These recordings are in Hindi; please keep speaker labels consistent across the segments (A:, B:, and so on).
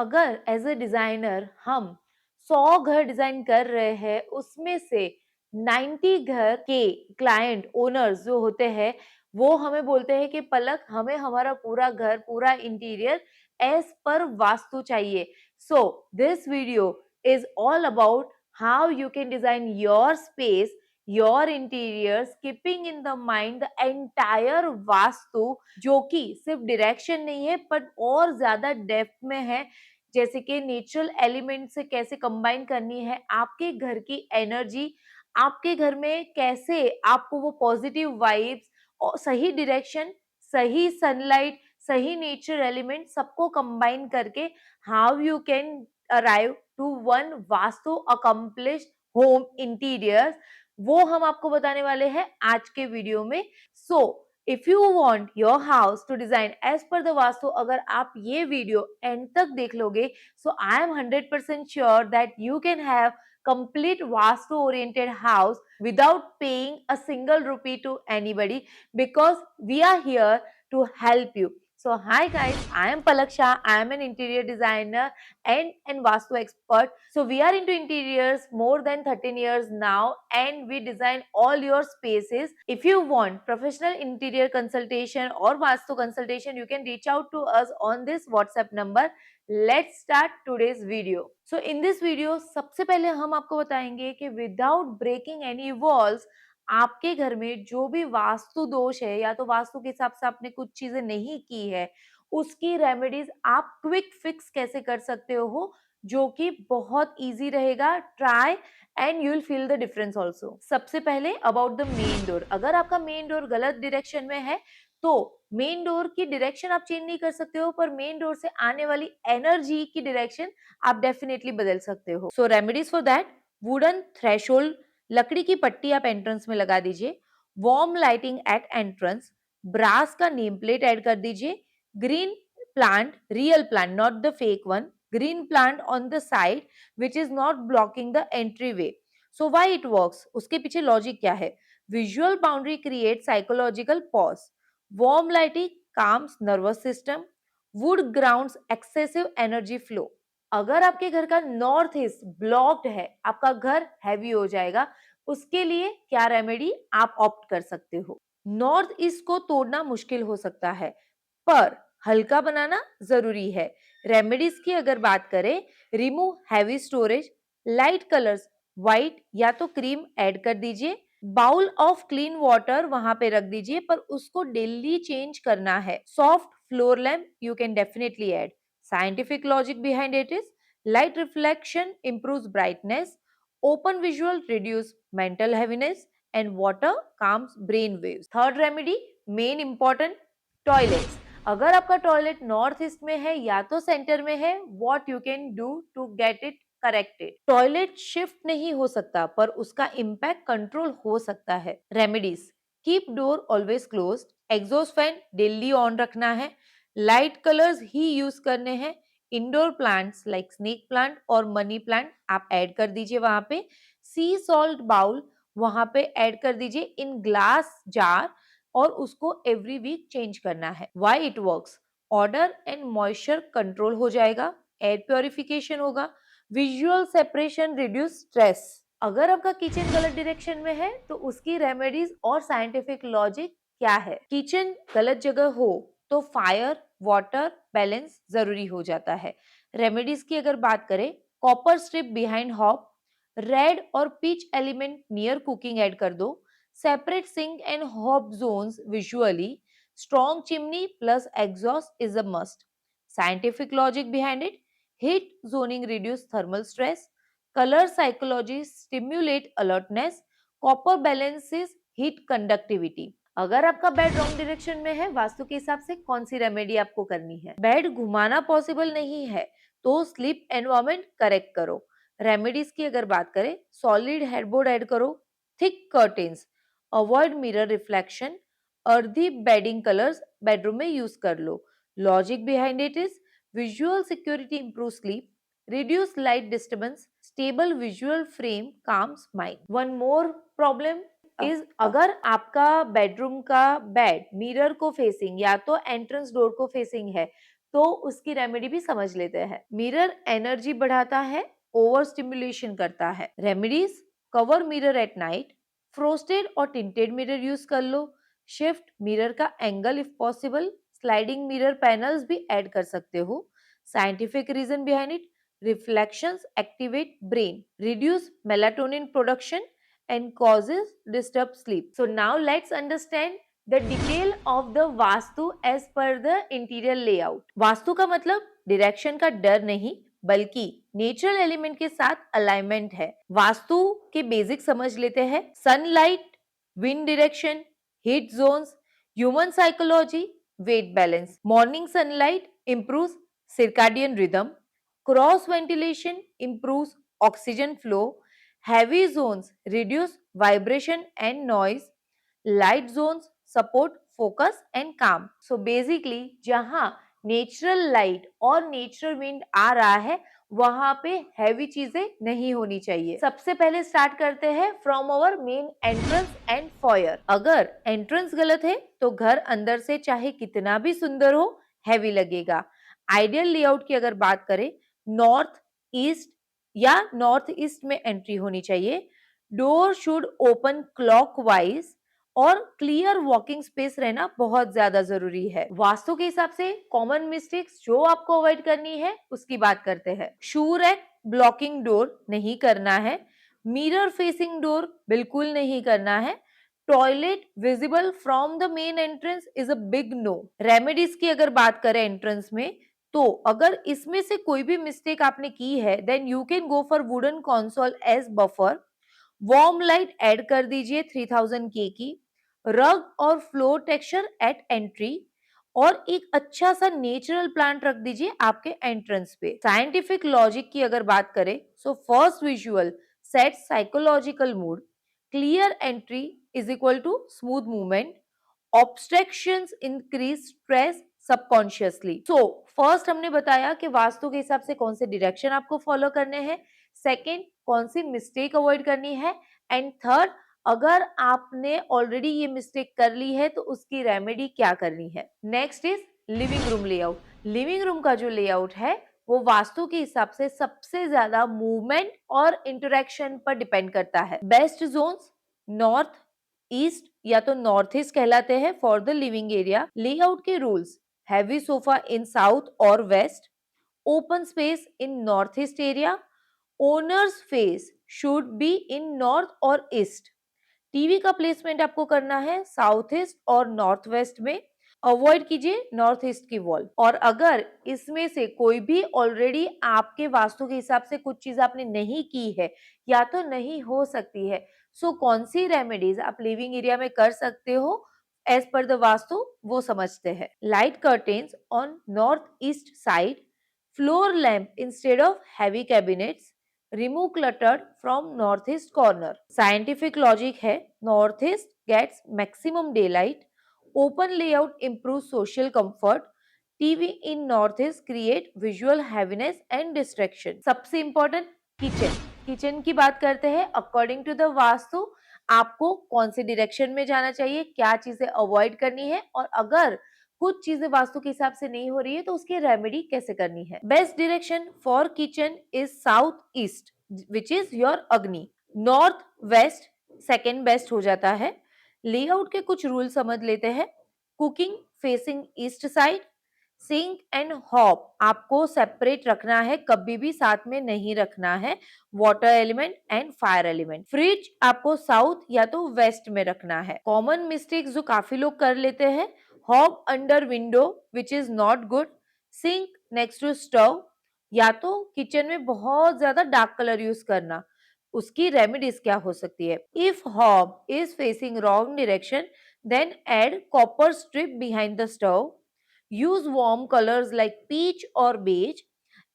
A: अगर एज अ डिजाइनर हम 100 घर डिजाइन कर रहे हैं, उसमें से 90 घर के क्लाइंट ओनर्स जो होते हैं वो हमें बोलते हैं कि पलक हमें हमारा पूरा घर पूरा इंटीरियर एज पर वास्तु चाहिए। So this video is all about how you can design your space, your interiors, keeping in the mind the entire vastu, जो कि सिर्फ डायरेक्शन नहीं है बट और ज्यादा डेप्थ में है। जैसे कि नेचुरल एलिमेंट से कैसे कंबाइन करनी है आपके घर की एनर्जी, आपके घर में कैसे आपको वो पॉजिटिव वाइब्स और सही डायरेक्शन, सही सनलाइट, सही नेचर एलिमेंट सबको कंबाइन करके how you can arrive to one vastu accomplished home interior, वो हम आपको बताने वाले हैं आज के वीडियो में। So if you want your house to design as per the vastu, अगर आप ये वीडियो एंड तक देख लोगे, so I am 100% sure that you can have complete vastu oriented house without paying a single rupee to anybody, because we are here to help you. So hi guys, I am Palak Shah. I am an interior designer and vastu expert. So we are into interiors more than 13 years now, and we design all your spaces. If you want professional interior consultation or vastu consultation, you can reach out to us on this WhatsApp number. Let's start today's video. So in this video सबसे पहले हम आपको बताएंगे कि विदाउट ब्रेकिंग एनी वॉल्स आपके घर में जो भी वास्तु दोष है या तो वास्तु के हिसाब से आपने कुछ चीजें नहीं की है, उसकी रेमेडीज आप क्विक फिक्स कैसे कर सकते हो, जो कि बहुत इजी रहेगा। Try and you will feel the difference also. सबसे पहले अबाउट द मेन डोर, अगर आपका मेन डोर गलत डायरेक्शन में है तो मेन डोर की डायरेक्शन आप चेंज नहीं कर सकते हो, पर मेन डोर से आने वाली एनर्जी की डायरेक्शन आप डेफिनेटली बदल सकते हो। So remedies for that, wooden threshold, लकड़ी की पट्टी आप एंट्रेंस में लगा दीजिए। Warm lighting at entrance, brass का नेम प्लेट ऐड कर दीजिए। Green plant, real plant not the fake one, green plant on the side which is not blocking the entry way. So why it works, उसके पीछे लॉजिक क्या है? Visual boundary create psychological pause, warm lighting calms nervous system, wood grounds excessive energy flow। अगर आपके घर का नॉर्थ ईस्ट ब्लॉक्ड है, आपका घर हैवी हो जाएगा, उसके लिए क्या रेमेडी आप ऑप्ट कर सकते हो? नॉर्थ ईस्ट को तोड़ना मुश्किल हो सकता है, पर हल्का बनाना जरूरी है। रेमेडीज की अगर बात करें, remove heavy storage, light colours white या तो क्रीम ऐड कर दीजिए। बाउल ऑफ क्लीन वाटर वहां पे रख दीजिए, पर उसको डेली चेंज करना है। Soft floor lamp you can definitely add. Scientific logic behind it is light reflection improves brightness, open visual reduce mental heaviness, and water calms brain waves। Third remedy, main important, toilets. अगर आपका टॉयलेट नॉर्थ ईस्ट में है या तो सेंटर में है, what you can do to get it corrected? Toilet shift नहीं हो सकता, पर उसका इम्पैक्ट कंट्रोल हो सकता है। Remedies, keep door always closed, exhaust fan daily on रखना है, लाइट कलर्स ही यूज करने हैं। Indoor plants like snake plant और मनी प्लांट आप ऐड कर दीजिए वहां पे। सी सॉल्ट बाउल वहां पे ऐड कर दीजिए इन ग्लास जार, और उसको एवरी वीक चेंज करना है। Why it works, order and moisture control हो जाएगा, एयर प्योरिफिकेशन होगा, विजुअल सेपरेशन, रिड्यूस स्ट्रेस। अगर आपका किचन गलत डायरेक्शन में है तो उसकी रेमेडीज और साइंटिफिक लॉजिक क्या है? किचन गलत जगह हो तो फायर वाटर बैलेंस जरूरी हो जाता है। रेमेडीज की अगर बात करें, copper strip behind hob, red और peach element near cooking add कर दो, separate sink and hob zones visually, strong chimney plus exhaust is a must. Scientific logic behind it, heat zoning reduce thermal stress, color psychology stimulate alertness, copper balances heat conductivity। अगर आपका बेड रॉन्ग डायरेक्शन में है, वास्तु के हिसाब से कौन सी रेमेडी आपको करनी है? बेड घुमाना पॉसिबल नहीं है तो स्लीप एनवायरमेंट करेक्ट करो। रेमेडीज की अगर बात करें, सॉलिड हेडबोर्ड ऐड करो, thick curtains, avoid mirror reflection, earthy bedding colours bedroom में यूज कर लो। Logic behind it is visual security improves sleep, reduce light disturbance, stable visual frame calms mind। One more problem is अगर आपका बेडरूम का बेड मिरर को फेसिंग या तो एंट्रेंस डोर को फेसिंग है, तो उसकी रेमेडी भी समझ लेते हैं। मिरर एनर्जी बढ़ाता है, ओवर स्टिमुलेशन करता है। Remedies: cover mirror at night, frosted और टिंटेड मिरर यूज कर लो, शिफ्ट मिरर का angle if possible, sliding mirror panels भी ऐड कर सकते हो। Scientific reason behind it: reflections activate brain, reduce melatonin production and causes disturbed sleep. So now let's understand the detail of the vastu as per the interior layout. Vastu का मतलब डायरेक्शन का डर नहीं बल्कि नेचुरल एलिमेंट के साथ अलाइनमेंट है। वास्तु के बेसिक समझ लेते हैं। Sunlight, wind direction, heat zones, human psychology, weight balance. Morning sunlight improves circadian rhythm, cross ventilation improves oxygen flow, heavy zones reduce vibration and noise, light zones support focus and calm. So basically जहां नेचुरल लाइट और नेचुरल विंड आ रहा है वहां पे हैवी चीजें नहीं होनी चाहिए। सबसे पहले स्टार्ट करते हैं from our main entrance and foyer. अगर एंट्रेंस गलत है तो घर अंदर से चाहे कितना भी सुंदर हो हैवी लगेगा। आइडियल लेआउट की अगर बात करें, नॉर्थ ईस्ट या नॉर्थ ईस्ट में एंट्री होनी चाहिए। डोर शुड ओपन क्लॉकवाइज और क्लियर वॉकिंग स्पेस रहना बहुत ज्यादा जरूरी है। वास्तु के हिसाब से कॉमन मिस्टेक्स जो आपको अवॉइड करनी है उसकी बात करते हैं। शू रैक ब्लॉकिंग डोर नहीं करना है। मिरर फेसिंग डोर बिल्कुल नहीं करना है। Toilet visible from the main entrance is a big no. Remedies की अगर बात करें एंट्रेंस में, तो अगर इसमें से कोई भी मिस्टेक आपने की है then you can go for wooden console as buffer. Warm light add कर दीजिए 3000 के की। रग और फ्लोर टेक्सचर एट एंट्री और एक अच्छा सा नेचुरल प्लांट रख दीजिए आपके एंट्रेंस पे। साइंटिफिक लॉजिक की अगर बात करें, so first visual set psychological mood, clear entry is equal to smooth movement, obstructions increase stress subconsciously. So first हमने बताया कि वास्तु के हिसाब से कौन से डायरेक्शन आपको फॉलो करने हैं, सेकंड कौन सी मिस्टेक अवॉइड करनी है, एंड थर्ड अगर आपने ऑलरेडी ये मिस्टेक कर ली है तो उसकी रेमेडी क्या करनी है। Next is living room layout. Living room का जो लेआउट है वो वास्तु के हिसाब से सबसे ज्यादा मूवमेंट और इंटरेक्शन पर डिपेंड करता है। बेस्ट जोन्स नॉर्थ ईस्ट या तो नॉर्थ ईस्ट कहलाते हैं for the living area. Layout के rules: heavy sofa in south और west, open space in north east area, owners face should be in north और ईस्ट। टीवी का प्लेसमेंट आपको करना है साउथ ईस्ट और नॉर्थ वेस्ट में, अवॉइड कीजिए नॉर्थ ईस्ट की वॉल। और अगर इसमें से कोई भी ऑलरेडी आपके वास्तु के हिसाब से कुछ चीज आपने नहीं की है या तो नहीं हो सकती है, सो कौन सी रेमेडीज आप लिविंग एरिया में कर सकते हो एज पर द वास्तु वो समझते हैं। Light curtains on north east side, floor lamp instead of heavy cabinets, remove cluttered from north east corner. Scientific logic है north east gets maximum day light, open layout improve social comfort, TV in north east create visual heaviness and distraction. सबसे इंपॉर्टेंट किचन। किचन की बात करते हैं अकॉर्डिंग टू द वास्तु आपको कौन से डायरेक्शन में जाना चाहिए, क्या चीजें अवॉइड करनी है, और अगर कुछ चीजें वास्तु के हिसाब से नहीं हो रही है तो उसकी रेमेडी कैसे करनी है। Best direction for kitchen is south east which is your अग्नि। नॉर्थ वेस्ट सेकेंड बेस्ट हो जाता है। लेआउट के कुछ रूल समझ लेते हैं। Cooking facing east side, sink and hob आपको सेपरेट रखना है, कभी भी साथ में नहीं रखना है, water element and fire element. Fridge आपको साउथ या तो वेस्ट में रखना है। कॉमन मिस्टेक्स जो काफी लोग कर लेते हैं, hob under window which is not good, sink next to stove, या तो किचन में बहुत ज्यादा डार्क कलर यूज करना। उसकी रेमेडीज क्या हो सकती है? If hob is facing wrong direction then add copper strip behind the stove, use warm colours like peach और बेज।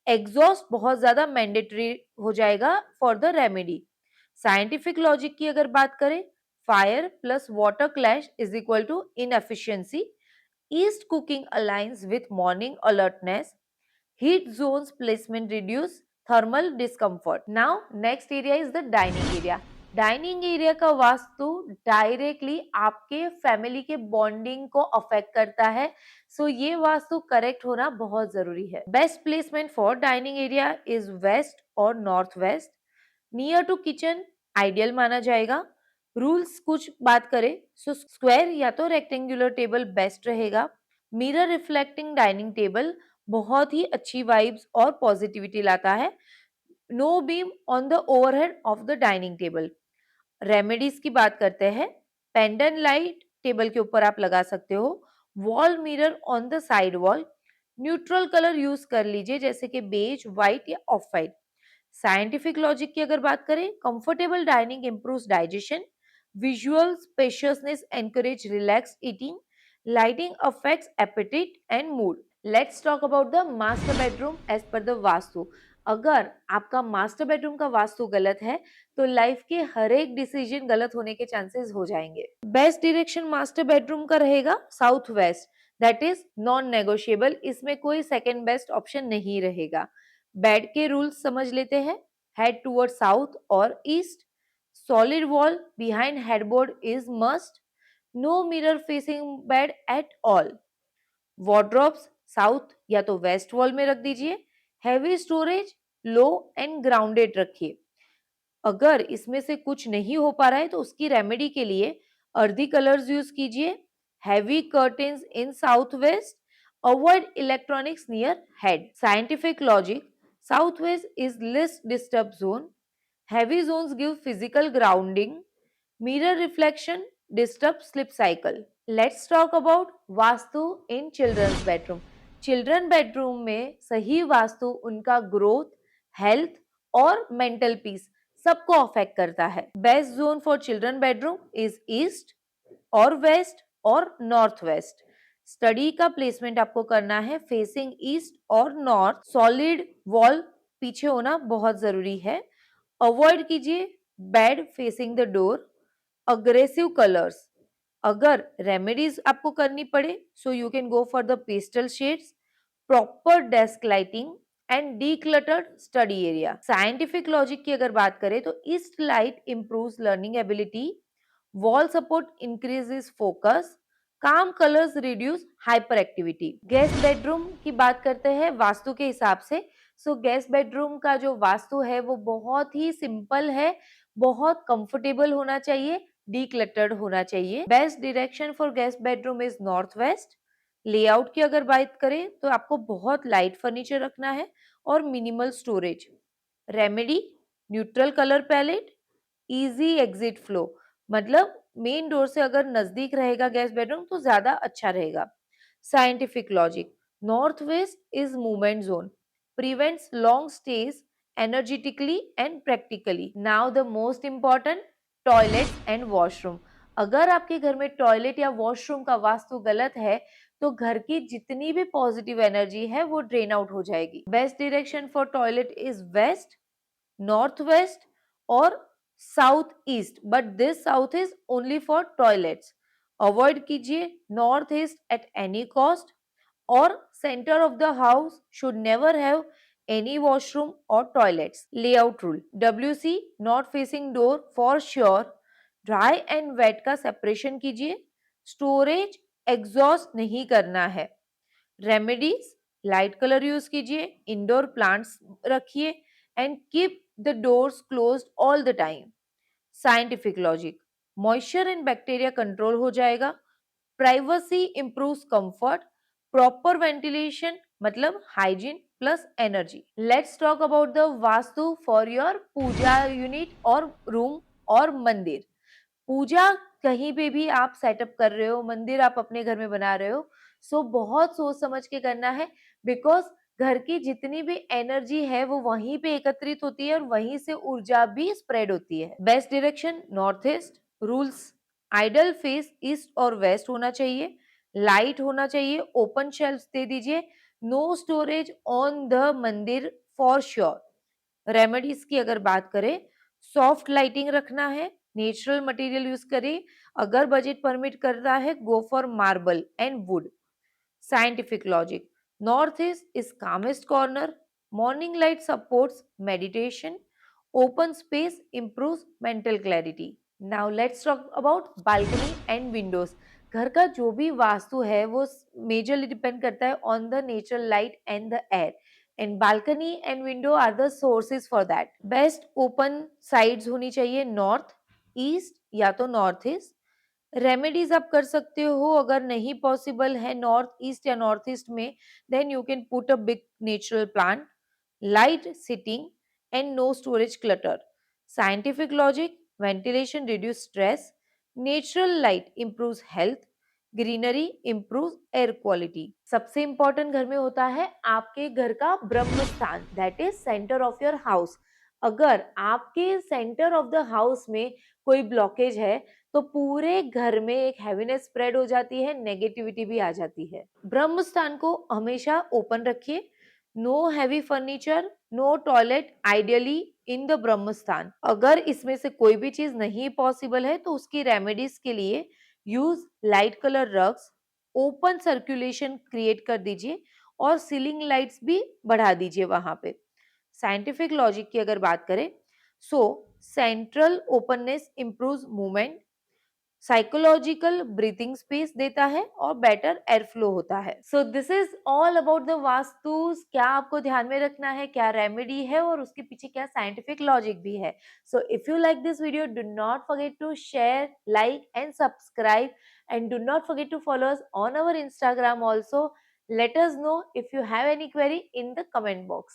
A: एग्जॉस्ट बहुत ज्यादा मैंडेटरी हो जाएगा for the remedy. Scientific logic की अगर बात करें, fire plus water clash is equal to inefficiency, east cooking aligns with morning alertness, heat zones placement reduce thermal discomfort. Now next area is the dining area. Dining area का वास्तु डायरेक्टली आपके फैमिली के बॉन्डिंग को अफेक्ट करता है, सो ये वास्तु करेक्ट होना बहुत जरूरी है। Best placement for dining area is west और north west. Near to kitchen ideal माना जाएगा। रूल्स कुछ बात करें सो स्क्वायर या तो रेक्टेंगुलर टेबल बेस्ट रहेगा। मिरर रिफ्लेक्टिंग डाइनिंग टेबल बहुत ही अच्छी वाइब्स और पॉजिटिविटी लाता है। No beam on the overhead of the dining table. Remedies की बात करते हैं। पेंडेंट लाइट टेबल के ऊपर आप लगा सकते हो। Wall mirror on the side wall. Neutral colour use कर लीजिए जैसे कि बेज, व्हाइट या ऑफ व्हाइट। साइंटिफिक लॉजिक की अगर बात करें, comfortable dining improves digestion, visual spaciousness encourage relax eating, lighting affects appetite and mood. Let's talk about the master bedroom as per the vastu. अगर आपका मास्टर बेडरूम का वास्तु गलत है तो लाइफ के हर एक डिसीजन गलत होने के चांसेस हो जाएंगे। बेस्ट डायरेक्शन मास्टर बेडरूम का रहेगा south west, that is non negotiable, इसमें कोई सेकंड बेस्ट ऑप्शन नहीं रहेगा। बेड के रूल्स समझ लेते हैं। हेड टुवर्ड साउथ और east. Solid wall behind headboard is must. No mirror facing bed at all. Wardrobes south या तो वेस्ट वॉल में रख दीजिए। Heavy storage low and grounded रखिए। अगर इसमें से कुछ नहीं हो पा रहा है तो उसकी रेमेडी के लिए अर्दी कलर्स यूज कीजिए। Heavy curtains in south west. Avoid electronics near head. Scientific logic, south west is list disturb zone. Heavy zones give physical grounding. Mirror reflection disturb sleep cycle. Let's talk about vastu in children's bedroom. Children bedroom में सही वास्तु उनका ग्रोथ, हेल्थ और मेंटल पीस सबको अफेक्ट करता है। West zone for children bedroom is east और वेस्ट और नॉर्थ वेस्ट। स्टडी का प्लेसमेंट आपको करना है फेसिंग ईस्ट और नॉर्थ। सॉलिड वॉल पीछे होना बहुत जरूरी है। अवॉइड कीजिए bed facing the door. Aggressive colours, अगर रेमेडीज आपको करनी पड़े so you can go for the pastel shades. Proper desk lighting and decluttered study area. Scientific logic की अगर बात करें तो east light improves learning ability. Wall support increases focus. Calm colours reduce hyperactivity. Guest bedroom की बात करते हैं वास्तु के हिसाब से। सो गेस्ट बेडरूम का जो वास्तु है वो बहुत ही सिंपल है, बहुत कंफर्टेबल होना चाहिए, डीक्लटर्ड होना चाहिए। Best direction for guest bedroom is north west. Layout की अगर बात करें तो आपको बहुत लाइट फर्नीचर रखना है और minimal storage. Remedy, neutral colour palette, easy exit flow, मतलब मेन डोर से अगर नजदीक रहेगा गेस्ट बेडरूम तो ज्यादा अच्छा रहेगा। Scientific logic, north west is movement zone, prevents long stage energetically and practically. Now the most important, toilet and washroom. अगर आपके घर में टॉयलेट या वॉशरूम का वास्तु गलत है तो घर की जितनी भी पॉजिटिव एनर्जी है वो ड्रेन आउट हो जाएगी। Best direction for toilet is west, north west और south east, but this south is only for toilets. Avoid कीजिए north east at any cost. और centre of the house should never have any washroom और toilets. Layout rule, WC not facing door for sure. Dry and wet का सेपरेशन कीजिए। स्टोरेज एग्जॉस्ट नहीं करना है। रेमेडीज, लाइट कलर यूज कीजिए, इंडोर प्लांट्स रखिए and keep the doors closed all the time. Scientific logic, moisture and bacteria control हो जाएगा। Privacy improves comfort. Proper ventilation मतलब hygiene plus energy. Let's talk about the vastu for your puja unit और रूम और मंदिर। पूजा कहीं पे भी आप सेटअप कर रहे हो, मंदिर आप अपने घर में बना रहे हो, सो बहुत सोच समझ के करना है, बिकॉज घर की जितनी भी एनर्जी है वो वहीं पे एकत्रित होती है और वहीं से ऊर्जा भी स्प्रेड होती है। Best direction north east. Rules, idol face east और वेस्ट होना चाहिए। लाइट होना चाहिए, ओपन शेल्फ दे दीजिए। No storage on the mandir for sure. Remedies की अगर बात करें, सॉफ्ट लाइटिंग रखना है, नेचुरल मटेरियल यूज करें। अगर बजट परमिट करता है go for marble and wood. Scientific logic, north east is calmest corner. Morning light supports meditation. Open space improves mental clarity. Now let's talk about balcony and windows. घर का जो भी वास्तु है वो मेजरली डिपेंड करता है on the natural light and the air, and balcony and window are the sources for that. Best open sides होनी चाहिए नॉर्थ ईस्ट या तो नॉर्थ ईस्ट. रेमेडीज आप कर सकते हो अगर नहीं पॉसिबल है नॉर्थ ईस्ट या नॉर्थ ईस्ट में, then you can put a big natural plant, light sitting, and no storage clutter. Scientific logic, ventilation reduce stress, natural light improves health, greenery improves air quality. सबसे इंपॉर्टेंट घर में होता है आपके घर का ब्रह्म स्थान, that is centre of your house. अगर आपके सेंटर ऑफ द हाउस में कोई ब्लॉकेज है तो पूरे घर में एक हैवीनेस स्प्रेड हो जाती है, नेगेटिविटी भी आ जाती है. ब्रह्म स्थान को हमेशा ओपन रखिए. No heavy furniture, no toilet ideally in the Brahmasthan. अगर इसमें से कोई भी चीज नहीं पॉसिबल है तो उसकी रेमेडीज के लिए use light colour rugs, open circulation create कर दीजिए और सीलिंग लाइट्स भी बढ़ा दीजिए वहां पे. साइंटिफिक लॉजिक की अगर बात करें, सो central openness improves movement, psychological breathing space देता है और बेटर एयर फ्लो होता है. So this is all about the vastu. क्या आपको ध्यान में रखना है, क्या रेमेडी है और उसके पीछे क्या साइंटिफिक लॉजिक भी है. So if you like this video, do not forget to share, like and subscribe, and do not forget to follow us on our Instagram also. Let us know if you have any query in the comment box.